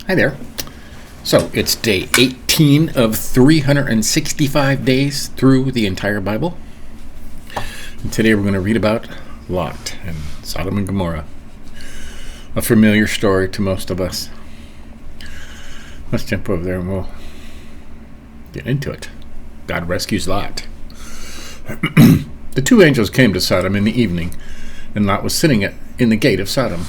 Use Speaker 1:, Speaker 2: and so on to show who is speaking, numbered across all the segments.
Speaker 1: Hi there. So it's day 18 of 365 days through the entire Bible. And today we're going to read about Lot and Sodom and Gomorrah. A familiar story to most of us. Let's jump over there and we'll get into it. God rescues Lot. The two angels came to Sodom in the evening, and Lot was sitting in the gate of Sodom.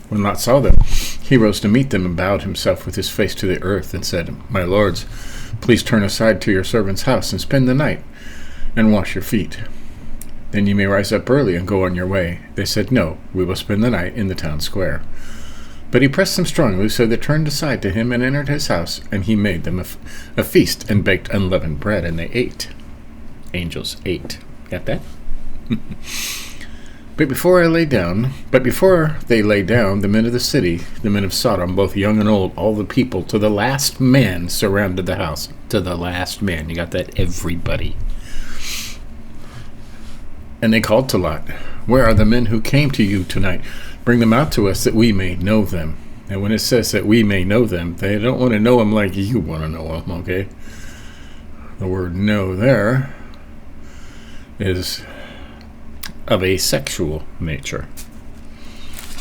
Speaker 1: When Lot saw them, he rose to meet them and bowed himself with his face to the earth and said, "My lords, please turn aside to your servant's house and spend the night and wash your feet. Then you may rise up early and go on your way." They said, "No, we will spend the night in the town square." But he pressed them strongly, so they turned aside to him and entered his house, and he made them a feast and baked unleavened bread, and they ate. Angels ate. Got that? But before they lay down, the men of the city, the men of Sodom, both young and old, all the people, to the last man, surrounded the house. To the last man. You got that? Everybody. And they called to Lot, "Where are the men who came to you tonight? Bring them out to us that we may know them." And when it says that we may know them, they don't want to know them like you want to know them, okay? The word know there is of a sexual nature.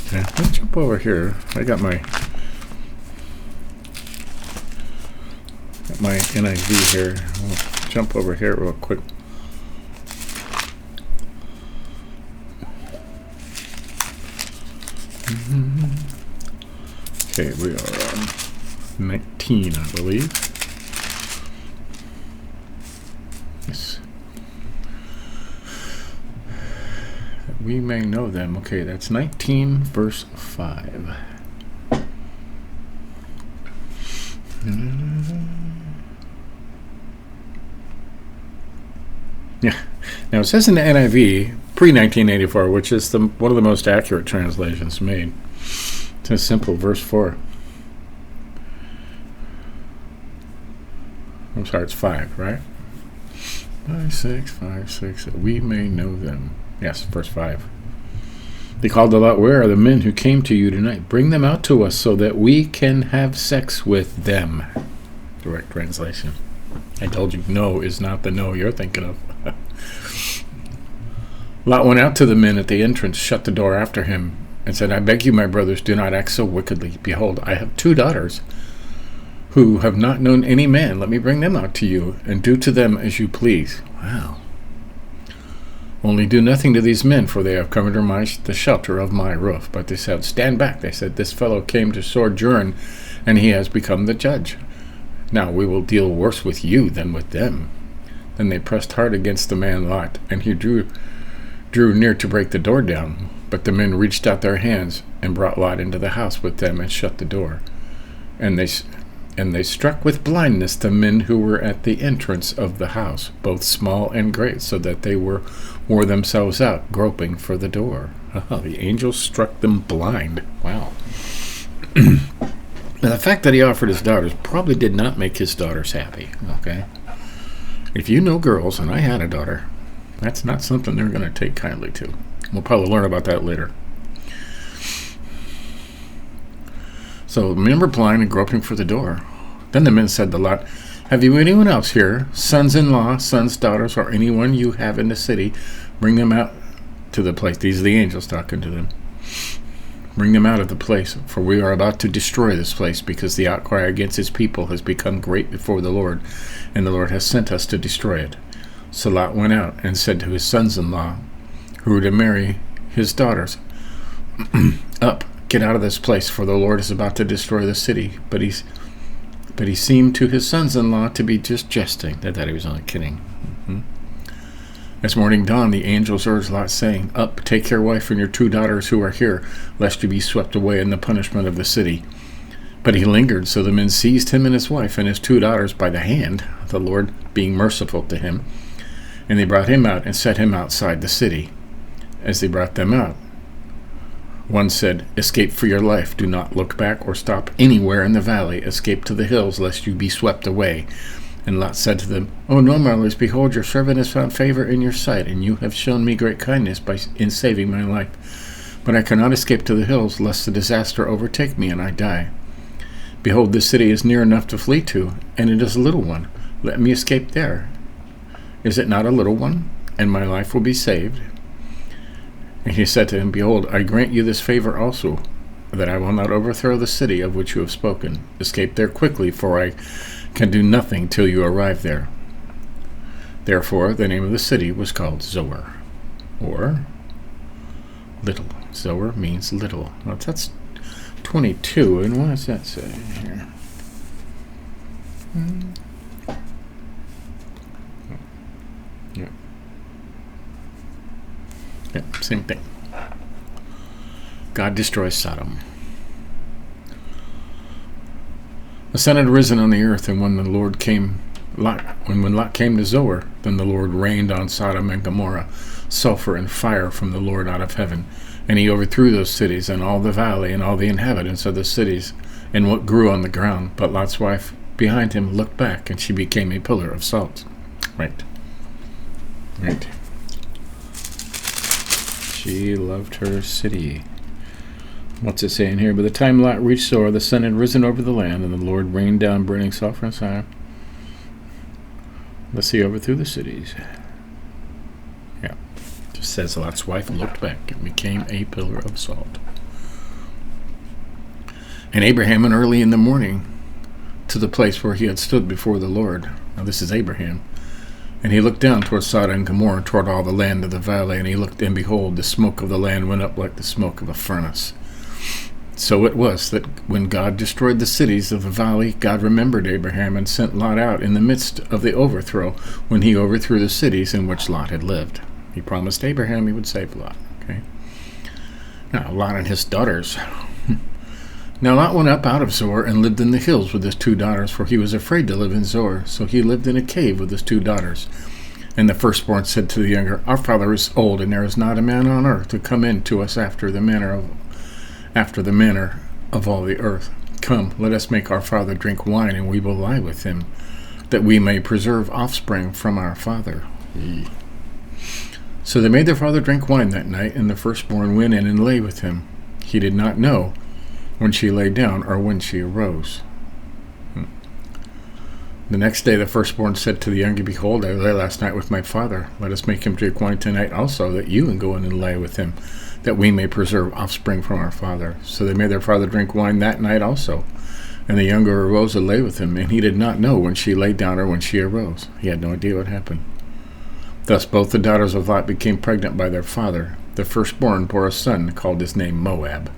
Speaker 1: Okay, let's jump over here. I got my NIV here. We'll jump over here real quick. Okay, we are on 19, I believe. Yes. That we may know them. Okay, that's 19, verse 5. Yeah. Now it says in the NIV, pre-1984, which is one of the most accurate translations made. It's a simple verse 4. I'm sorry, it's 5, right? 5, 6, that we may know them. Yes, verse 5. They called to Lot, "Where are the men who came to you tonight? Bring them out to us so that we can have sex with them." Direct translation. I told you, no is not the no you're thinking of. Lot went out to the men at the entrance, shut the door after him, and said, "I beg you, my brothers, do not act so wickedly. Behold, I have 2 daughters who have not known any man. Let me bring them out to you, and do to them as you please." Wow. "Only do nothing to these men, for they have come under the shelter of my roof." But they said, "Stand back." They said, "This fellow came to sojourn, and he has become the judge. Now we will deal worse with you than with them." Then they pressed hard against the man Lot, and he drew near to break the door down. But the men reached out their hands and brought Lot into the house with them and shut the door. And they struck with blindness the men who were at the entrance of the house, both small and great, so that they wore themselves out, groping for the door. Oh, the angels struck them blind. Wow. Now, the fact that he offered his daughters probably did not make his daughters happy, okay? If you know girls, and I had a daughter, that's not something they're going to take kindly to. We'll probably learn about that later. So the men were blind and groping for the door. Then the men said to Lot, "Have you anyone else here, sons-in-law, sons, daughters, or anyone you have in the city? Bring them out to the place." These are the angels talking to them. "Bring them out of the place, for we are about to destroy this place, because the outcry against his people has become great before the Lord, and the Lord has sent us to destroy it." So Lot went out and said to his sons-in-law, who were to marry his daughters, "Up, get out of this place, for the Lord is about to destroy the city." But he seemed to his sons-in-law to be just jesting. They thought he was only kidding. As morning dawned, the angels urged Lot, saying, "Up, take your wife and your 2 daughters who are here, lest you be swept away in the punishment of the city." But he lingered, so the men seized him and his wife and his 2 daughters by the hand, the Lord being merciful to him. And they brought him out and set him outside the city. As they brought them out, one said, "Escape for your life. Do not look back or stop anywhere in the valley. Escape to the hills, lest you be swept away." And Lot said to them, "O no, my lords, behold, your servant has found favor in your sight, and you have shown me great kindness in saving my life. But I cannot escape to the hills, lest the disaster overtake me and I die." Behold, this city is near enough to flee to, and it is a little one. Let me escape there. Is it not a little one? And my life will be saved. And he said to him, Behold, I grant you this favor also, that I will not overthrow the city of which you have spoken. Escape there quickly, for I can do nothing till you arrive there. Therefore, the name of the city was called Zoar, or little. Zoar means little. Well, that's 22, and what does that say here? Yeah, same thing. God destroys Sodom. The sun had risen on the earth, and when Lot came to Zoar, then the Lord rained on Sodom and Gomorrah sulfur and fire from the Lord out of heaven. And he overthrew those cities, and all the valley, and all the inhabitants of the cities, and what grew on the ground. But Lot's wife behind him looked back, and she became a pillar of salt. Right. She loved her city. What's it saying here? By the time Lot reached Zoar, the sun had risen over the land, and the Lord rained down burning sulfur and fire. The sea overthrew the cities. Yeah. Just says Lot's wife looked back and became a pillar of salt. And Abraham went early in the morning to the place where he had stood before the Lord. Now this is Abraham. And he looked down toward Sodom and Gomorrah, toward all the land of the valley, and he looked, and behold, the smoke of the land went up like the smoke of a furnace. So it was that when God destroyed the cities of the valley, God remembered Abraham and sent Lot out in the midst of the overthrow, when he overthrew the cities in which Lot had lived. He promised Abraham he would save Lot. Okay. Now, Lot and his daughters. Now Lot went up out of Zoar and lived in the hills with his 2 daughters, for he was afraid to live in Zoar. So he lived in a cave with his 2 daughters. And the firstborn said to the younger, Our father is old, and there is not a man on earth to come in to us after the manner of all the earth. Come, let us make our father drink wine, and we will lie with him, that we may preserve offspring from our father. So they made their father drink wine that night, and the firstborn went in and lay with him. He did not know when she lay down or when she arose. The next day the firstborn said to the younger, Behold, I lay last night with my father. Let us make him drink wine tonight also, that you can go in and lay with him, that we may preserve offspring from our father. So they made their father drink wine that night also. And the younger arose and lay with him, and he did not know when she lay down or when she arose. He had no idea what happened. Thus both the daughters of Lot became pregnant by their father. The firstborn bore a son, called his name Moab.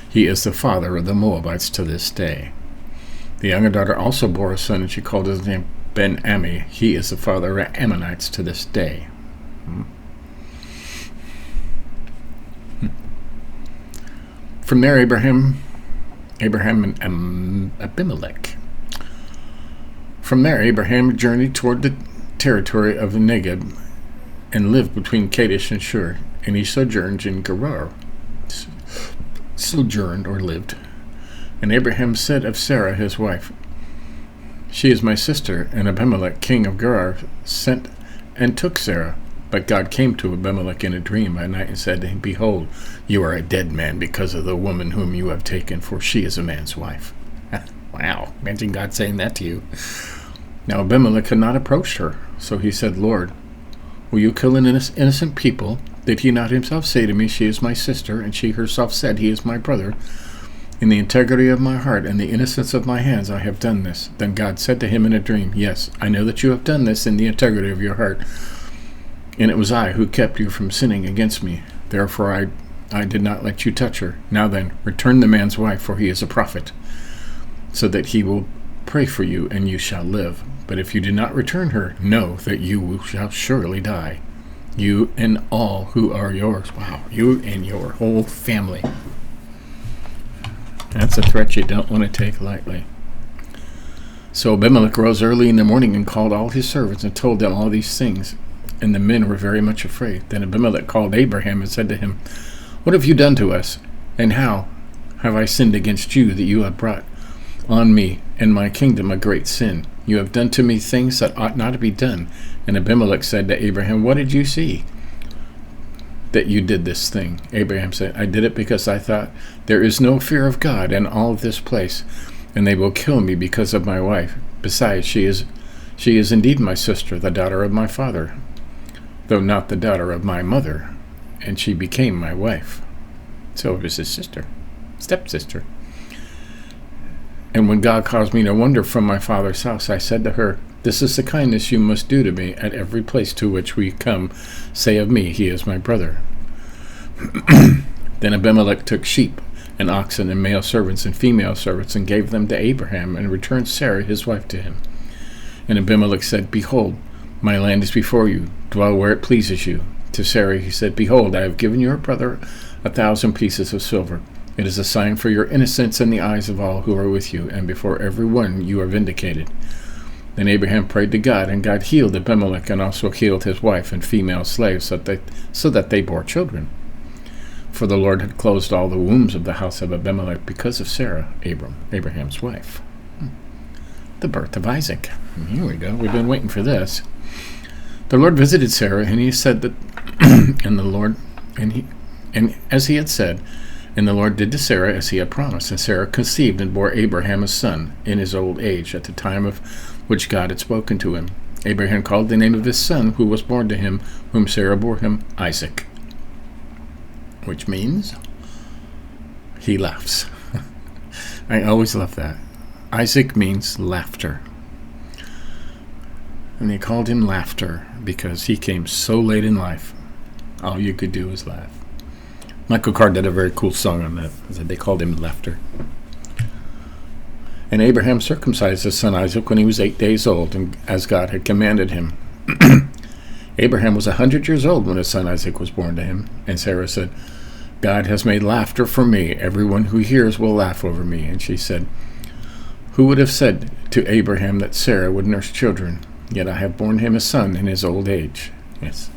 Speaker 1: He is the father of the Moabites to this day. The younger daughter also bore a son, and she called his name Ben-Ami. He is the father of Ammonites to this day. From there, Abraham and Abimelech. From there, Abraham journeyed toward the territory of the Negeb and lived between Kadesh and Shur, and he sojourned in Gerar. Sojourned or lived. And Abraham said of Sarah his wife, She is my sister. And Abimelech king of Gerar sent and took Sarah. But God came to Abimelech in a dream by night and said to him, Behold, you are a dead man because of the woman whom you have taken, for she is a man's wife. Wow, imagine God saying that to you. Now Abimelech had not approached her, so he said, Lord, will you kill an innocent people? Did he not himself say to me, She is my sister, and she herself said, He is my brother? In the integrity of my heart and the innocence of my hands I have done this. Then God said to him in a dream, Yes, I know that you have done this in the integrity of your heart, and it was I who kept you from sinning against me. Therefore I did not let you touch her. Now then, return the man's wife, for he is a prophet, so that he will pray for you, and you shall live. But if you do not return her, know that you shall surely die. You and all who are yours. Wow, you and your whole family. That's a threat you don't want to take lightly. So Abimelech rose early in the morning and called all his servants and told them all these things. And the men were very much afraid. Then Abimelech called Abraham and said to him, What have you done to us? And how have I sinned against you, that you have brought on me and my kingdom a great sin? You have done to me things that ought not to be done. And Abimelech said to Abraham, What did you see that you did this thing? Abraham said, I did it because I thought, there is no fear of God in all of this place, and they will kill me because of my wife. Besides, she is indeed my sister, the daughter of my father, though not the daughter of my mother, and she became my wife. So it was his sister, stepsister. And when God caused me to wander from my father's house, I said to her, this is the kindness you must do to me at every place to which we come. Say of me, he is my brother. Then Abimelech took sheep and oxen and male servants and female servants and gave them to Abraham and returned Sarah his wife to him. And Abimelech said, behold, my land is before you. Dwell where it pleases you. To Sarah he said, behold, I have given your brother 1,000 pieces of silver. It is a sign for your innocence in the eyes of all who are with you, and before every one you are vindicated. Then Abraham prayed to God, and God healed Abimelech and also healed his wife and female slaves so that they bore children. For the Lord had closed all the wombs of the house of Abimelech because of Sarah, Abraham's wife. The birth of Isaac. Here we go. We've been waiting for this. The Lord visited Sarah, and he said that, and as he had said, and the Lord did to Sarah as he had promised, and Sarah conceived and bore Abraham a son in his old age, at the time of which God had spoken to him. Abraham called the name of his son who was born to him, whom Sarah bore him, Isaac, which means he laughs. I always love that. Isaac means laughter. And they called him Laughter because he came so late in life. All you could do was laugh. Michael Card did a very cool song on that. They called him Laughter. And Abraham circumcised his son Isaac when he was 8 days old, and as God had commanded him. Abraham was 100 years old when his son Isaac was born to him. And Sarah said, God has made laughter for me. Everyone who hears will laugh over me. And she said, who would have said to Abraham that Sarah would nurse children? Yet I have borne him a son in his old age. Yes,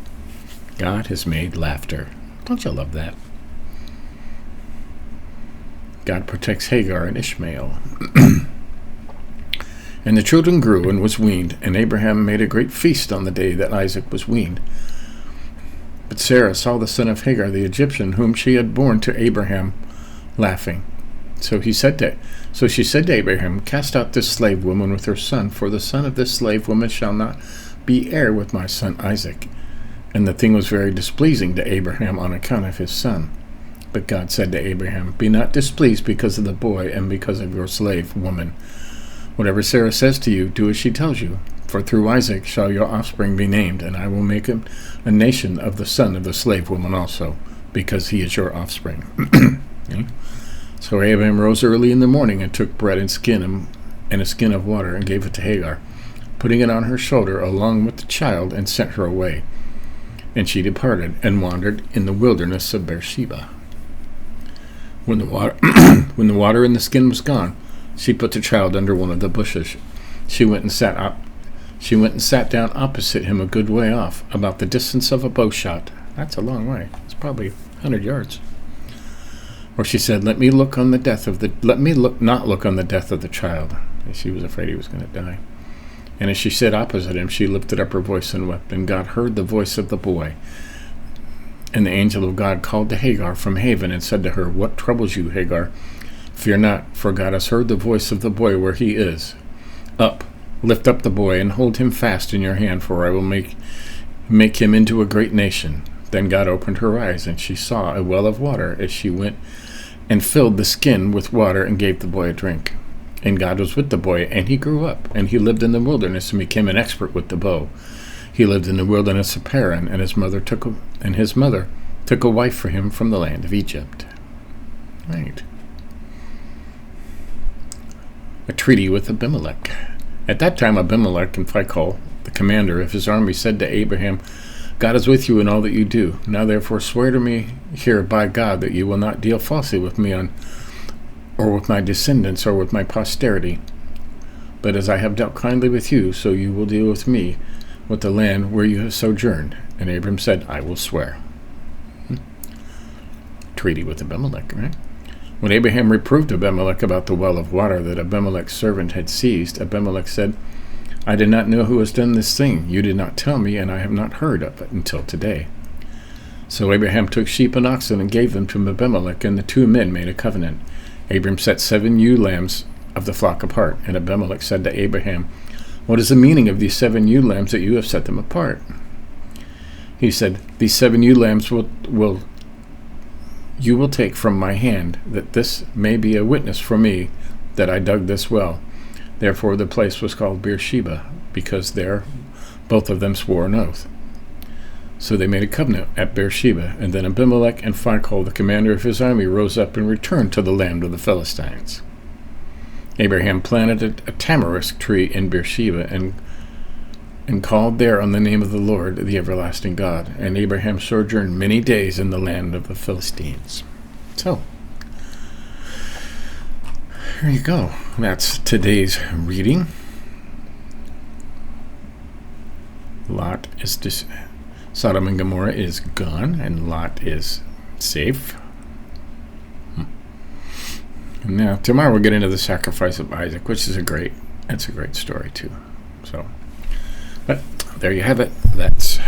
Speaker 1: God has made laughter. Don't you love that? God protects Hagar and Ishmael. And the children grew and was weaned, and Abraham made a great feast on the day that Isaac was weaned. But Sarah saw the son of Hagar the Egyptian, whom she had borne to Abraham, laughing. So she said to Abraham, cast out this slave woman with her son, for the son of this slave woman shall not be heir with my son Isaac. And the thing was very displeasing to Abraham on account of his son. But God said to Abraham, be not displeased because of the boy and because of your slave woman. Whatever Sarah says to you, do as she tells you. For through Isaac shall your offspring be named, and I will make him a nation of the son of the slave woman also, because he is your offspring. Okay? So Abraham rose early in the morning and took bread and a skin of water and gave it to Hagar, putting it on her shoulder along with the child, and sent her away. And she departed and wandered in the wilderness of Beersheba. When the water in the skin was gone, she put the child under one of the bushes. She went and sat down opposite him a good way off, about the distance of a bow shot. That's a long way. It's probably 100 yards. Or she said, let me not look on the death of the child. And she was afraid he was going to die. And as she sat opposite him, she lifted up her voice and wept. And God heard the voice of the boy. And the angel of God called to Hagar from heaven and said to her, what troubles you, Hagar? Fear not, for God has heard the voice of the boy where he is. Up, lift up the boy, and hold him fast in your hand, for I will make him into a great nation. Then God opened her eyes, and she saw a well of water as she went and filled the skin with water and gave the boy a drink. And God was with the boy, and he grew up, and he lived in the wilderness and became an expert with the bow. He lived in the wilderness of Paran, and his mother took a wife for him from the land of Egypt. Right. A treaty with Abimelech. At that time Abimelech and Phicol, the commander of his army, said to Abraham, God is with you in all that you do. Now therefore swear to me here by God that you will not deal falsely with me or with my descendants, or with my posterity. But as I have dealt kindly with you, so you will deal with me, with the land where you have sojourned. And Abram said, I will swear. Treaty with Abimelech, right? When Abraham reproved Abimelech about the well of water that Abimelech's servant had seized, Abimelech said, I did not know who has done this thing. You did not tell me, and I have not heard of it until today. So Abraham took sheep and oxen and gave them to Abimelech, and the two men made a covenant. Abram set 7 ewe lambs of the flock apart. And Abimelech said to Abraham, "What is the meaning of these 7 ewe lambs that you have set them apart?" He said, "These 7 ewe lambs you will take from my hand, that this may be a witness for me that I dug this well." Therefore the place was called Beersheba, because there both of them swore an oath. So they made a covenant at Beersheba, and then Abimelech and Phicol, the commander of his army, rose up and returned to the land of the Philistines. Abraham planted a tamarisk tree in Beersheba and called there on the name of the Lord, the everlasting God. And Abraham sojourned many days in the land of the Philistines. So, here you go. That's today's reading. Sodom and Gomorrah is gone, and Lot is safe. And now, tomorrow we'll get into the sacrifice of Isaac, which is a great story too. So, but there you have it. That's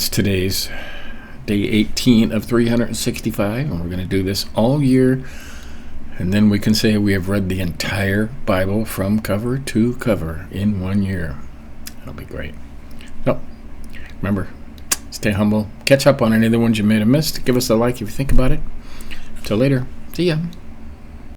Speaker 1: today's day 18 of 365, and we're going to do this all year. And then we can say we have read the entire Bible from cover to cover in 1 year. That'll be great. So, remember, stay humble. Catch up on any of the ones you may have missed. Give us a like if you think about it. Until later. See ya.